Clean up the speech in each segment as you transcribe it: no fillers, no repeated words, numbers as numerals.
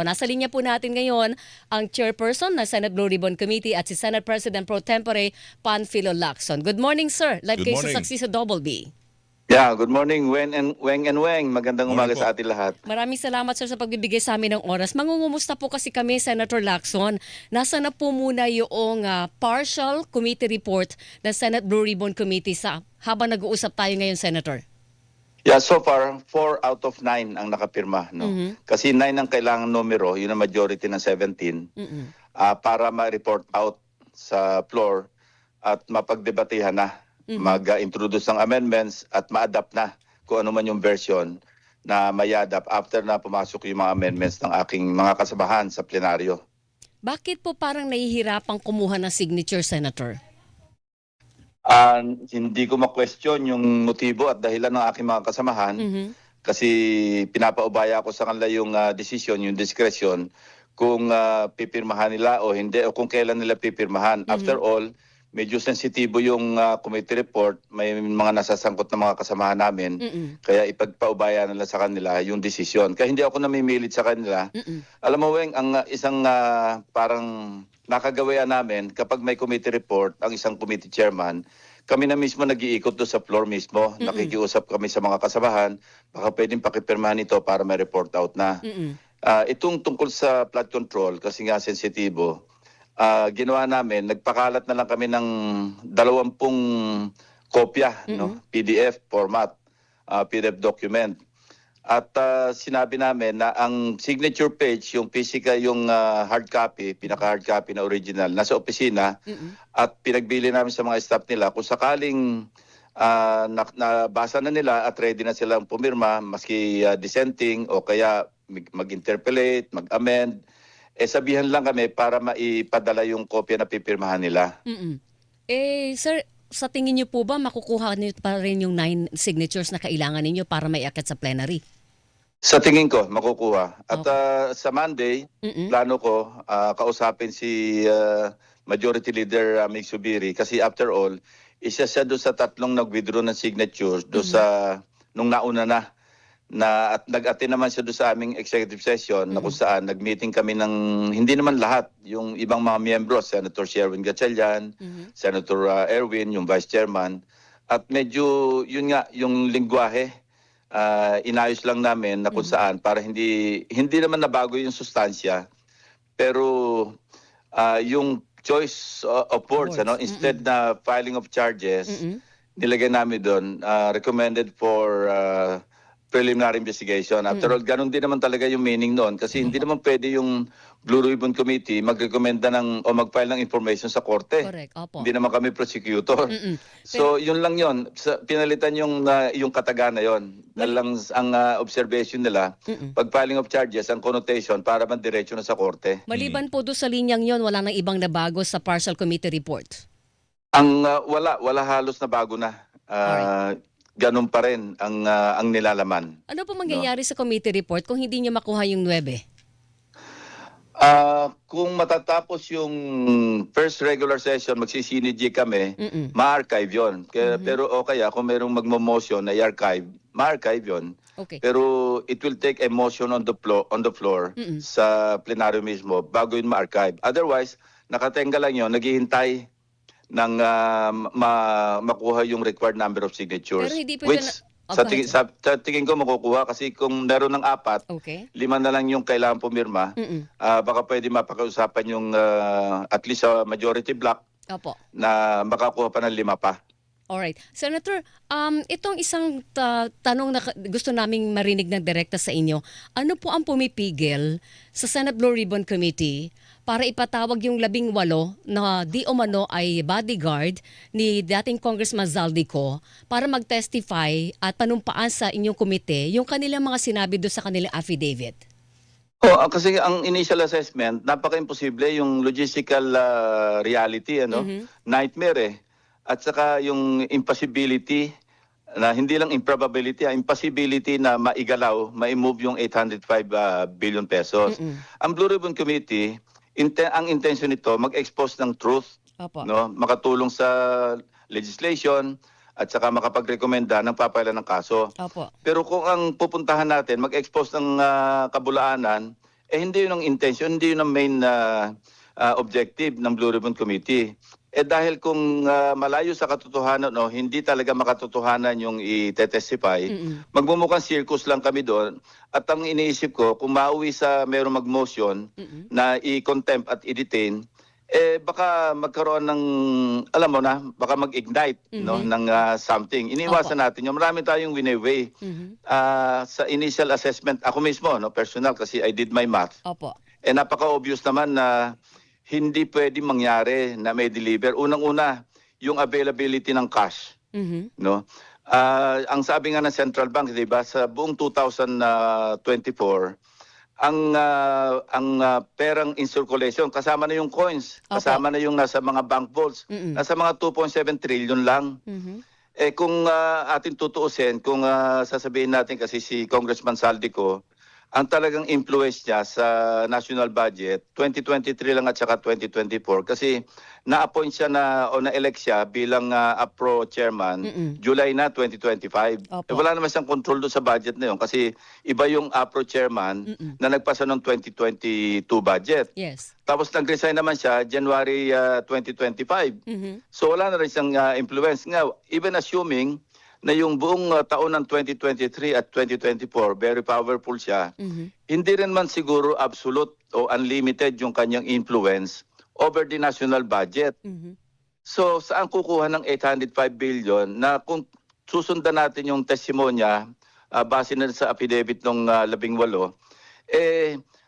Nasa linya po natin ngayon ang chairperson ng Senate Blue Ribbon Committee at si Senate President Pro Tempore Panfilo Lacson. Good morning, sir. Live Good kayo sa morning. Saksi sa Double B. Yeah, good morning, Weng. Magandang Morning umaga po. sa atin lahat. Maraming salamat, sir, sa pagbibigay sa amin ng oras. Mangungumusta po kasi kami, Senator Lacson. Nasa na po muna yung partial committee report ng Senate Blue Ribbon Committee habang nag-uusap tayo ngayon, Senator? Yeah, so far, 4 out of 9 ang nakapirma. No? Kasi 9 ang kailangan numero, yun ang majority ng 17, para ma-report out sa floor at mapagdebatehan na, mag-introduce ng amendments at ma-adapt na kung ano man yung version na may-adapt after na pumasok yung mga amendments ng aking mga kasamahan sa plenaryo. Bakit po parang nahihirapang kumuha ng signature, Senator? Hindi ko ma-question yung motibo at dahilan ng aking mga kasamahan kasi pinapaubaya ko sa kanila yung decision, yung discretion kung pipirmahan nila o hindi o kung kailan nila pipirmahan. After all, medyo sensitibo yung committee report, may mga nasasangkot na mga kasamahan namin, kaya ipagpaubaya nila sa kanila yung decision. Kaya hindi ako namimilit sa kanila. Alam mo, Weng, ang isang parang nakagawian namin kapag may committee report, ang isang committee chairman, kami na mismo nag-iikot doon sa floor mismo. Nakikiusap kami sa mga kasamahan, baka pwedeng pakipirmahan ito para may report out na. Itong tungkol sa flood control, kasi nga sensitibo, ginawa namin, nagpakalat na lang kami ng 20 kopya, no? PDF format, PDF document. At sinabi namin na ang signature page, yung physical, yung hard copy, pinaka-hard copy na original, nasa opisina at pinagbili namin sa mga staff nila. Kung sakaling nabasa na nila at ready na silang pumirma, maski dissenting o kaya mag-interpolate, mag-amend, sabihan lang kami para maipadala yung kopya na pipirmahan nila. Sir, sa tingin niyo po ba makukuha niyo pa rin yung 9 signatures na kailangan ninyo para maiakit sa plenary? Sa tingin ko, makukuha. At sa Monday, plano ko kausapin si Majority Leader Mig Subiri kasi after all, isa siya doon sa tatlong nag-withdraw ng signatures doon sa nung nauna na at nag-attend naman siya doon sa aming executive session na kung saan nag-meeting kami ng hindi naman lahat, yung ibang mga miyembro, Senator Sherwin Gatchalian, Senator Erwin, yung Vice Chairman, at medyo yun nga, yung lingwahe, inayos lang namin na kung saan para hindi naman nabago yung sustansya, pero yung choice of words, ano, instead na filing of charges, nilagay namin doon, recommended for preliminary investigation. After all, ganun din naman talaga yung meaning noon kasi hindi naman pwede yung Blue Ribbon Committee magrekomenda o mag-file ng information sa korte. Correct, opo. Hindi naman kami prosecutor. So, yun lang yun. Pinalitan yung kataga na yun. Lang ang observation nila, pag filing of charges, ang connotation para man-diretso na sa korte. Maliban po doon sa linyang yon, wala nang ibang nabago sa partial committee report? Ang wala halos na bago na. Ganun pa rin ang nilalaman. Ano po mangyayari sa committee report kung hindi niyo makuha yung 9? Kung matatapos yung first regular session, magsisinidji kami, ma-archive yun. Pero o kaya kung merong magmo-motion na i-archive, ma-archive yun. Okay. Pero it will take a motion on the floor sa plenaryo mismo bago yun ma-archive. Otherwise, nakatenga lang yun, naghihintay ng makuha yung required number of signatures. Pero hindi po which sa sa tingin ko makukuha kasi kung meron ng 4, Okay. 5 na lang yung kailangan pumirma, baka pwede mapakausapan yung at least sa majority block Opo. na makakuha pa ng 5 pa. Alright. Senator, itong isang tanong na gusto naming marinig ng direkta sa inyo. Ano po ang pumipigil sa Senate Blue Ribbon Committee para ipatawag yung 18 na di umano ay bodyguard ni dating Congressman Zaldico para mag-testify at panumpaan sa inyong komite yung kanilang mga sinabi doon sa kanilang affidavit? Kasi ang initial assessment, napaka-imposible yung logistical reality, nightmare eh. At saka yung impossibility, na hindi lang improbability, impossibility na maigalaw, ma-move yung 805 billion pesos. Ang Blue Ribbon Committee, ang intention nito, mag-expose ng truth, Opo. no? Makatulong sa legislation, at saka makapagrekomenda ng papailan ng kaso. Opo. Pero kung ang pupuntahan natin, mag-expose ng kabulaanan, hindi yun ang intention, hindi yun ang main objective ng Blue Ribbon Committee. Dahil kung malayo sa katotohanan, no, hindi talaga makatotohanan yung i-testify, Mm-mm. magmumukhang circus lang kami doon. At ang iniisip ko, kung mauwi sa mayroong mag-motion Mm-mm. na i-contempt at i-detain, baka magkaroon ng, alam mo na, baka mag-ignite no, Mhm. ng something. Iniwasan natin yung marami tayong winaway. Mhm. Sa initial assessment, ako mismo, no, personal, kasi I did my math. Opo. Napaka-obvious naman na hindi pwedeng mangyari na may deliver. Unang-una, yung availability ng cash, Mhm. no? Ang sabi nga ng Central Bank, 'di ba, sa buong 2024, ang perang in circulation kasama na yung coins, Opo. kasama na yung nasa mga bank vaults, Mm-mm. nasa mga 2.7 trillion lang. Mhm. Kung atin tutuusin, kung sasabihin natin kasi si Congressman Saldico, ang talagang influence niya sa national budget, 2023 lang at saka 2024 kasi na-appoint siya o na-elect siya bilang APRO chairman Mm-mm. July na 2025. Opo. Wala naman siyang control doon sa budget na yun kasi iba yung APRO chairman Mm-mm. na nagpasa ng 2022 budget. Yes. Tapos nag-resign naman siya January 2025. Mhm. So wala na rin siyang influence. Nga, even assuming na yung buong taon ng 2023 at 2024, very powerful siya, Mhm. hindi rin man siguro absolute o unlimited yung kanyang influence over the national budget. Mhm. So saan kukuha ng 805 billion na kung susundan natin yung testimonya, base na sa affidavit ng 18,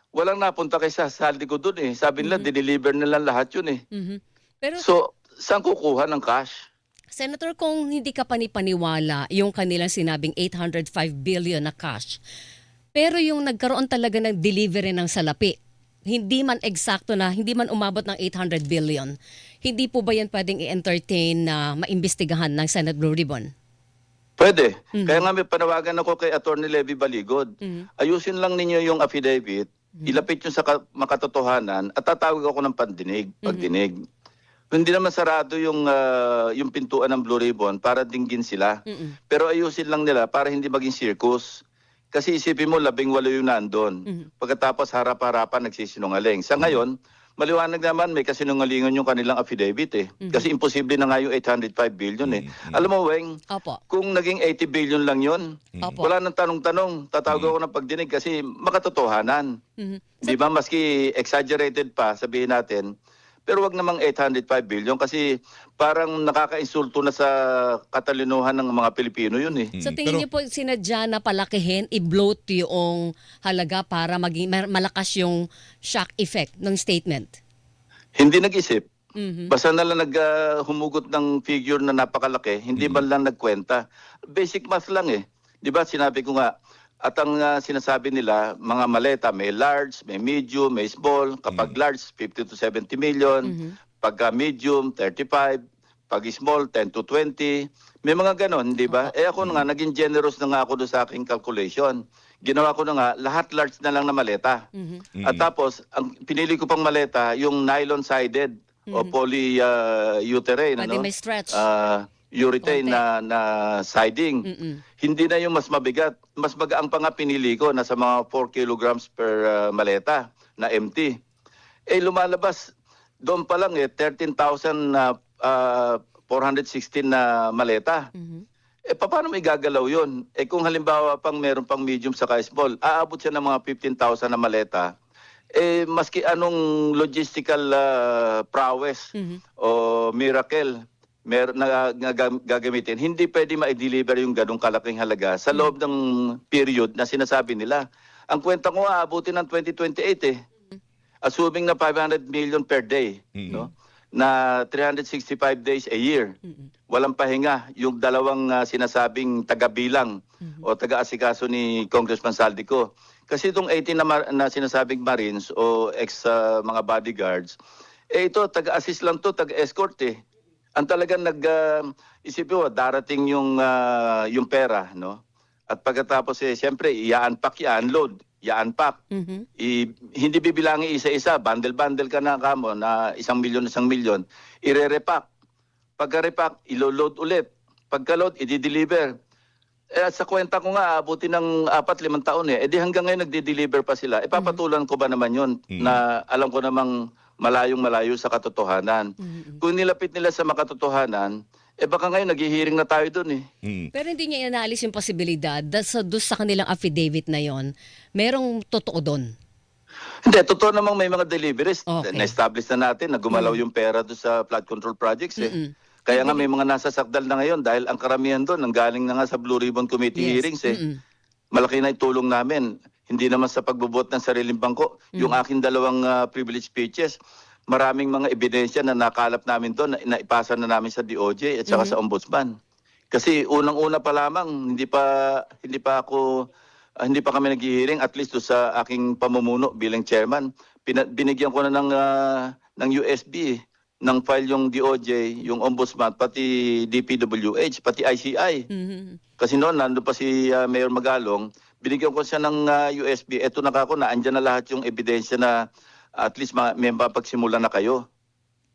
walang napunta kay Saldico doon eh. Sabi nila, dineliver nila lahat yun eh. Mhm. Pero So, saan kukuha ng cash? Senator, kung hindi ka panipaniwala yung kanilang sinabing 805 billion na cash, pero yung nagkaroon talaga ng delivery ng salapi, hindi man eksakto na, hindi man umabot ng 800 billion, hindi po ba yan pwedeng i-entertain na maimbestigahan ng Senate Blue Ribbon? Pwede. Kaya nga may panawagan ako kay Attorney Levy Baligod. Ayusin lang ninyo yung affidavit, ilapit nyo sa makatotohanan at tatawag ako ng pagdinig. Hindi naman sarado yung pintuan ng Blue Ribbon para dinggin sila. Mm-mm. Pero ayusin lang nila para hindi maging circus. Kasi isipin mo, 18 yung nandun. Pagkatapos harap-harapan nagsisinungaling. Sa ngayon, maliwanag naman may kasinungalingan yung kanilang affidavit eh. Kasi imposible na nga yung 805 billion eh. Alam mo, Weng, Opo. kung naging 80 billion lang yun, Opo. wala nang tanong-tanong. Tatawag ako ng pagdinig kasi makatotohanan. Mhm. Di ba? Maski exaggerated pa, sabihin natin, pero wag namang 805 billion kasi parang nakaka-insulto na sa katalinuhan ng mga Pilipino yun eh. Sa tingin niyo po, sinadya na palakihin, i-bloat yung halaga para maging malakas yung shock effect ng statement? Hindi nag-isip. Mhm. Basta na lang humugot ng figure na napakalaki, hindi man lang nagkwenta. Basic math lang eh. Di ba sinabi ko nga, at ang sinasabi nila, mga maleta, may large, may medium, may small. Kapag large, 50 to 70 million. Pagka medium, 35. Pag small, 10 to 20. May mga ganon, di ba? Ako nga, naging generous na nga ako doon sa aking calculation. Ginawa ko na nga, lahat large na lang na maleta. At tapos, ang pinili ko pang maleta, yung nylon-sided o polyurethane. Pwede may stretch. Urethane Konti. na siding. Hindi na yung mas mabigat. Mas magaang pa nga pinili ko, nasa mga 4 kilograms per maleta na empty. Lumalabas, doon pa lang 13,416 na maleta. Paano may gagalaw yun? Kung halimbawa pang meron pang medium sa small, aabot siya ng mga 15,000 na maleta. Maski anong logistical prowess o miracle na gagamitin, hindi pwede ma-deliver yung ganong kalaking halaga sa loob ng period na sinasabi nila. Ang kwenta ko aabutin ng 2028 eh. Assuming na 500 million per day, no? Na 365 days a year. Walang pahinga yung dalawang sinasabing taga-bilang o taga-asikaso ni Congressman Saldico. Kasi itong 18 na sinasabing Marines o mga bodyguards, ito taga-assist lang to, taga-escort eh. Ang talagang isipin mo, darating yung pera, no? At pagkatapos siyempre, i-unpack, i-unload, i-unpack. Hindi bibilangin isa-isa, bundle-bundle ka na kamo na 1 milyon, i-re-repack. Pagka-repack, ilo-load ulit. Pagka-load, i-deliver. Sa kwenta ko nga, abuti ng 4-5 taon eh. Di hanggang ngayon nagde-deliver pa sila. Papatulan ko ba naman yun na alam ko namang malayong-malayo sa katotohanan. Kung nilapit nila sa makatotohanan, baka ngayon naghihiring na tayo dun eh. Pero hindi niya inaalis yung posibilidad doon sa kanilang affidavit na yon, merong totoo doon. Hindi, totoo namang may mga deliveries. Okay. Na-establish na natin na gumalaw yung pera doon sa flood control projects eh. Kaya nga may mga nasasakdal na ngayon dahil ang karamihan doon nanggaling na nga sa Blue Ribbon Committee hearings eh. Malaki na itulong namin. Hindi naman sa pagbubuot ng sariling bangko. Yung aking 2 privilege speeches, maraming mga ebidensya na nakalap namin doon na ipasa na namin sa DOJ at saka sa Ombudsman. Kasi unang-una pa lamang hindi pa kami naghihiring at least doon sa aking pamumuno bilang chairman. Binigyan ko na ng USB ng file yung DOJ, yung Ombudsman, pati DPWH, pati ICI. Kasi noon, nandun pa si Mayor Magalong, binigyan ko siya ng USB. Eto na kako, naandyan na lahat yung ebidensya na at least may mapagsimula na kayo.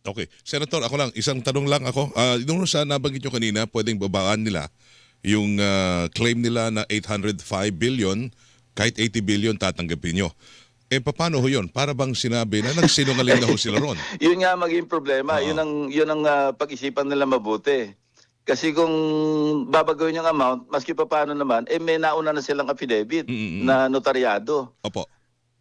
Okay. Senator, ako lang, isang tanong lang ako. Nung sa nabanggit nyo kanina, pwedeng babaan nila yung claim nila na 805 billion, kahit 80 billion tatanggapin nyo. Paano ho yun? Para bang sinabi na nagsinungaling na ho sila ron? Yun nga maging problema. Yun ang pag-isipan nila mabuti. Kasi kung babagawin yung amount, maski pa paano naman, may nauna na silang affidavit na notaryado. Opo.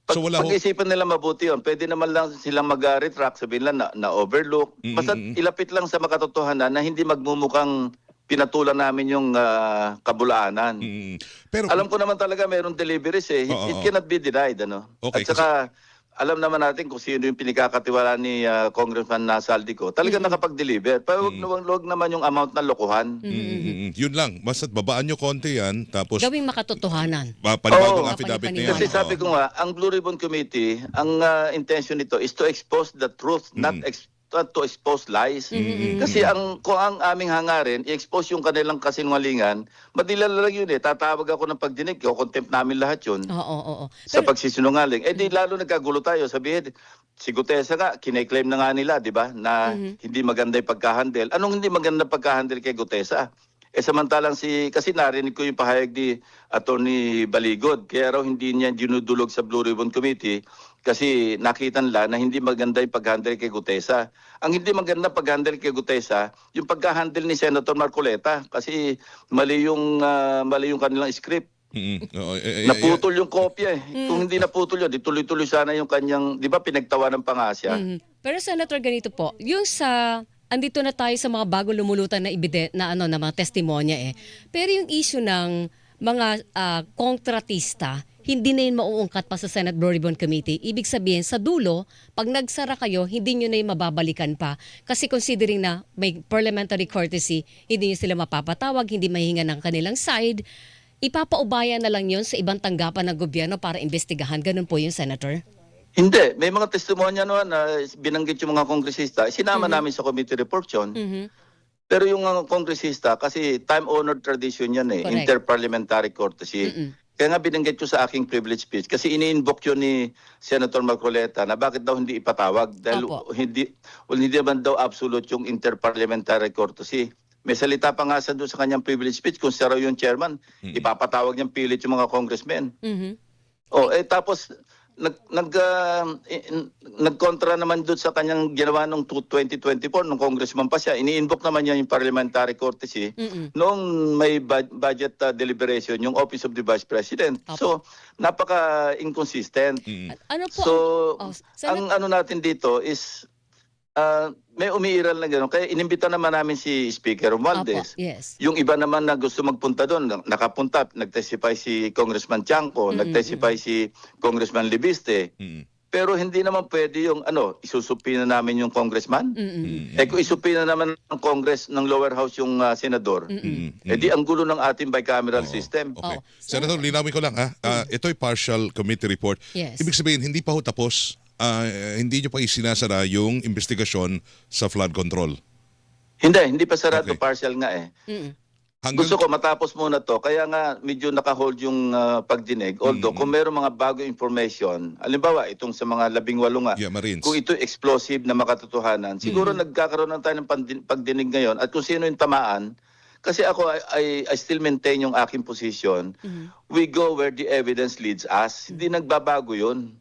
So wala ho. Pag-isipan nila mabuti yun, pwede naman lang silang mag-retract, sabihin lang na overlook. Basta ilapit lang sa makatotohanan na hindi magmumukhang pinatulan namin yung kabulaanan. Pero alam ko naman talaga mayroong deliveries eh. It cannot be denied. Ano? Okay, At saka, alam naman natin kung sino yung pinikakatiwala ni Congressman Saldico. Talaga nakapag-deliver. Pero huwag naman yung amount na lokohan. Yun lang. Basta't babaan nyo konti yan, tapos Gawing makatotohanan. panibagong affidavit na yan. Kasi sabi ko nga, ang Blue Ribbon Committee, ang intention nito is to expose the truth, not to expose lies. Kasi kung ang aming hangarin, i-expose yung kanilang kasinungalingan, madila lang yun eh. Tatawag ako ng pagdinig, contempt namin lahat yun. Oo. Sa pagsisinungaling. Di lalo nagkagulo tayo. Sabihin, si Gutesa nga, kine-claim na nga nila, di ba, na hindi maganda yung pagkahandle. Anong hindi maganda pagkahandle kay Gutesa? Samantalang kasi narinig ko yung pahayag ni Attorney Baligod, kaya raw hindi niya dinudulog sa Blue Ribbon Committee kasi nakita nila na hindi maganda yung pag-handle kay Gutesa. Ang hindi maganda pag-handle kay Gutesa, yung pag-handle ni Senator Marcoleta kasi mali yung kanilang script. Naputol yung kopya eh. Kung hindi naputol yun, tuloy-tuloy sana yung kanyang, di ba pinagtawanan pa nga siya. Pero Senator, ganito po, yung andito na tayo sa mga bago lumulutan na na mga testimonya eh. Pero yung issue ng mga kontratista, hindi na yun mauungkat pa sa Senate Blue Ribbon Committee. Ibig sabihin, sa dulo, pag nagsara kayo, hindi nyo na yung mababalikan pa. Kasi considering na may parliamentary courtesy, hindi nyo sila mapapatawag, hindi mahinga ng kanilang side, ipapaubaya na lang yun sa ibang tanggapan ng gobyerno para imbestigahan. Ganun po yung Senator? Hindi. May mga testimonya naman na binanggit yung mga kongresista. Sinama namin sa committee report yun. Pero yung mga kongresista, kasi time-honored tradition yan eh. Correct. Interparliamentary courtesy. Kaya nga binanggit ko sa aking privilege speech. Kasi ini-invoke yun ni Senator Marcoleta na bakit daw hindi ipatawag. Dahil hindi naman daw absolute yung interparliamentary courtesy. May salita pa nga sa doon sa kanyang privilege speech kung siya raw yung chairman, ipapatawag niyang pilit yung mga congressmen. Tapos nagkontra naman doon sa kanyang ginawa noong 2024 nung congressman pa siya. Ini-invoke naman niya yung parliamentary courtesy noong may budget deliberation yung Office of the Vice President. So, napaka-inconsistent. Ano po? So, Senator, ang ano natin dito is may umiiral na gano'n. Kaya inimbita naman namin si Speaker Romualdez. yes. Yung iba naman na gusto magpunta doon, nakapunta, nag-testify si Congressman Chanco, nag-testify si Congressman Libiste. Pero hindi naman pwede yung isusupina namin yung congressman. Kung isupina naman ng Congress ng lower house yung senador, di ang gulo ng ating bicameral system. Okay. Senator, linawin ko lang ha. Ito'y partial committee report. Yes. Ibig sabihin, hindi pa ho tapos. Hindi nyo pa isinasara yung investigasyon sa flood control. Hindi pa sarado, Okay. partial nga eh. Hanggang, Gusto ko matapos muna to, kaya nga medyo naka-hold yung pagdinig. Although kung meron mga bago information, halimbawa itong sa mga 18 nga, Yeah, Marines. kung ito explosive na makatotohanan, siguro nagkakaroon na tayo ng pagdinig ngayon at kung sino yung tamaan, Kasi ako, I still maintain yung aking position. We go where the evidence leads us. Hindi nagbabago yun.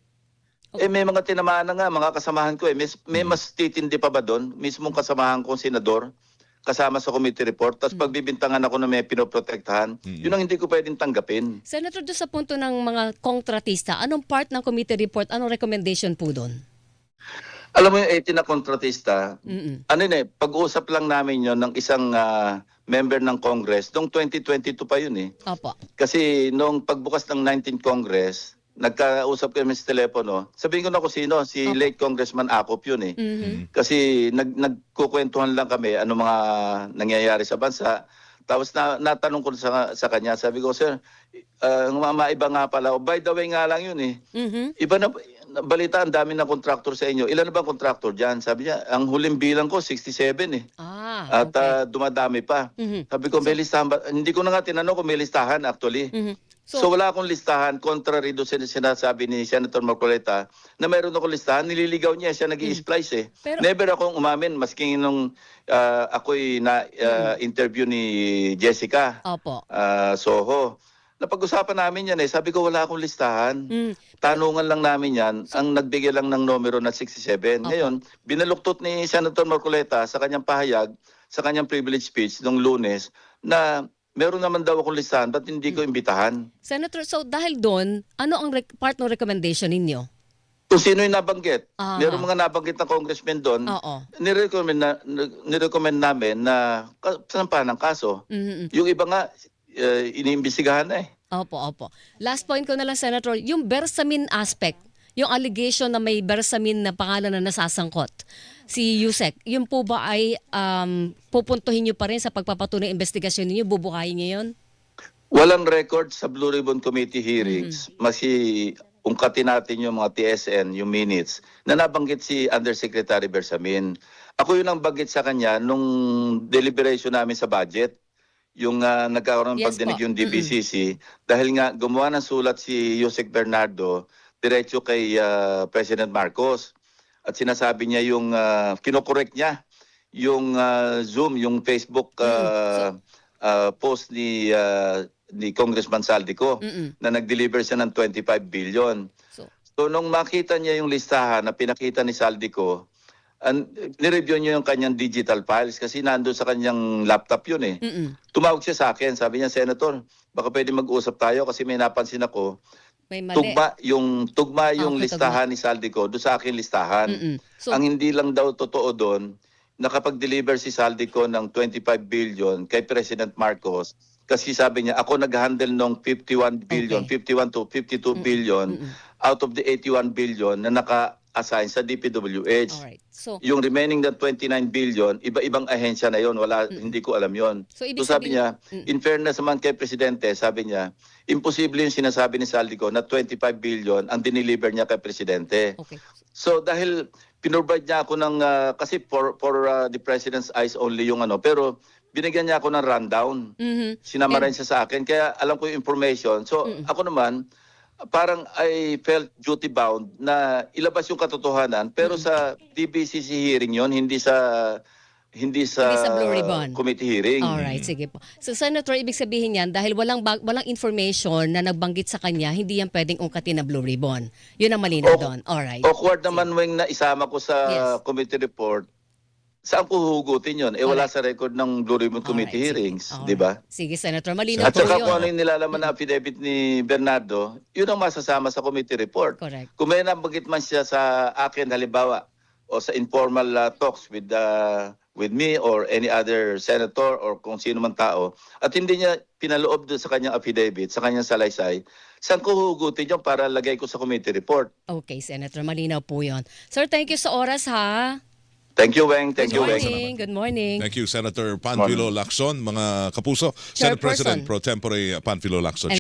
May mga tinamaan na nga, mga kasamahan ko eh. May mas titindi pa ba doon? Mismong kasamahan kong senador, kasama sa committee report, tapos pagbibintangan ako na may pinoprotektahan, yun ang hindi ko pwedeng tanggapin. Senator, doon sa punto ng mga kontratista, anong part ng committee report, anong recommendation po doon? Alam mo yung 18 na kontratista, ano yun pag-uusap lang namin yon ng isang member ng Congress, noong 2022 pa yun eh. Opo. Kasi nung pagbukas ng 19th Congress, nagkausap kami sa telepono, sabihin ko na kung sino, si late Congressman Acop yun eh. Kasi nagkukwentuhan lang kami ano mga nangyayari sa bansa. Tapos natanong ko sa kanya, sabi ko, sir, maiba nga pala. By the way nga lang yun eh. Iba na, balita, ang dami ng contractor sa inyo. Ilan na ba contractor dyan? Sabi niya, ang huling bilang ko, 67 eh. At dumadami pa. Sabi ko, may listahan ba? Hindi ko na nga tinanong kung may listahan actually. So wala akong listahan, contrary doon sa sinasabi ni Senator Marcoleta, na mayroon akong listahan, nililigaw niya, siya nag-i-splice eh. Pero, Never akong umamin, maski nung ako'y na-interview ni Jessica opo. Soho. Napag-usapan namin yan eh. Sabi ko, wala akong listahan. Tanungan lang namin yan. Ang nagbigay lang ng numero na 67. Ngayon, binaluktot ni Senator Marcoleta sa kanyang pahayag, sa kanyang privilege speech nung Lunes, na meron naman daw akong listahan, ba't hindi ko imbitahan? Senator, so dahil doon, ano ang part ng recommendation ninyo? Kung sino yung nabanggit. Meron mga nabanggit na congressman doon, Oo. nirecommend namin na sampahan ng kaso. Yung iba nga, iniimbestigahan na eh. Opo, opo. Last point ko na lang, Senator, yung Bersamin aspect, yung allegation na may Bersamin na pangalan na nasasangkot, si Yusek, yun po ba ay pupuntuhin nyo pa rin sa pagpapatunay investigasyon ninyo? Bubuhayin nyo yun? Walang record sa Blue Ribbon Committee hearings. Ungkatin natin yung mga TSN, yung minutes, na nabanggit si Undersecretary Bersamin. Ako yun ang banggit sa kanya nung deliberation namin sa budget. Yung nagkaroon ng Yes pagdinig po. yung DBCC. Dahil nga gumawa ng sulat si Yusek Bernardo diretso kay President Marcos. At sinasabi niya yung, kinokorek niya yung Zoom, yung Facebook post ni Congressman Saldico na nag-deliver siya ng 25 billion. So nung makita niya yung listahan na pinakita ni Saldico, nireview niya yung kanyang digital files kasi nandun sa kanyang laptop yun eh. Tumawag siya sa akin, sabi niya, Senator, baka pwede mag-usap tayo kasi may napansin ako, May mali. tugma yung Okay, listahan ni Saldico doon sa akin listahan. So, Ang hindi lang daw totoo doon, nakapag-deliver si Saldico ng 25 billion kay President Marcos kasi sabi niya, ako nag-handle ng 51 billion, 51 to 52 billion out of the 81 billion na naka-assign sa DPWH. alright. So, Yung remaining na 29 billion, iba-ibang ahensya na yon, hindi ko alam yon. So, ibig So sabi sabihin- niya, in fairness naman kay Presidente, sabi niya, imposible yung sinasabi ni Saldico na 25 billion ang dineliver niya kay Presidente. okay. So dahil pinrovide niya ako ng, kasi for the President's eyes only yung pero binigyan niya ako ng rundown. Sinama rin siya sa akin, kaya alam ko yung information. So ako naman, parang I felt duty bound na ilabas yung katotohanan, pero sa DBCC hearing yon, hindi sa Blue Ribbon. committee hearing. Alright, sige po. So, Senator, ibig sabihin yan, dahil walang information na nagbanggit sa kanya, hindi yan pwedeng ungkatin na Blue Ribbon. Yun ang malinaw doon. Alright. Awkward naman wing na isama ko sa Yes. committee report. Saan ko huhugutin yun? Wala sa record ng Blue Ribbon Committee hearings, di ba? Sige, Senator, malinaw At po saka yun. kung ano yung nilalaman na affidavit ni Bernardo, yun ang masasama sa committee report. Correct. Kung may nabanggit man siya sa akin, halimbawa, o sa informal talks with me or any other senator or kung sino man tao, at hindi niya pinaloob doon sa kanyang affidavit, sa kanyang salaysay, saan ko huhugutin yun para lagay ko sa committee report? Okay, Senator, malinaw po yun. Sir, thank you sa oras, ha? Thank you, Weng. Thank you, Good Weng. morning. Good morning. Thank you, Senator Panfilo Lacson. Mga kapuso, Senate Chairperson. President Pro Tempore Panfilo Lacson.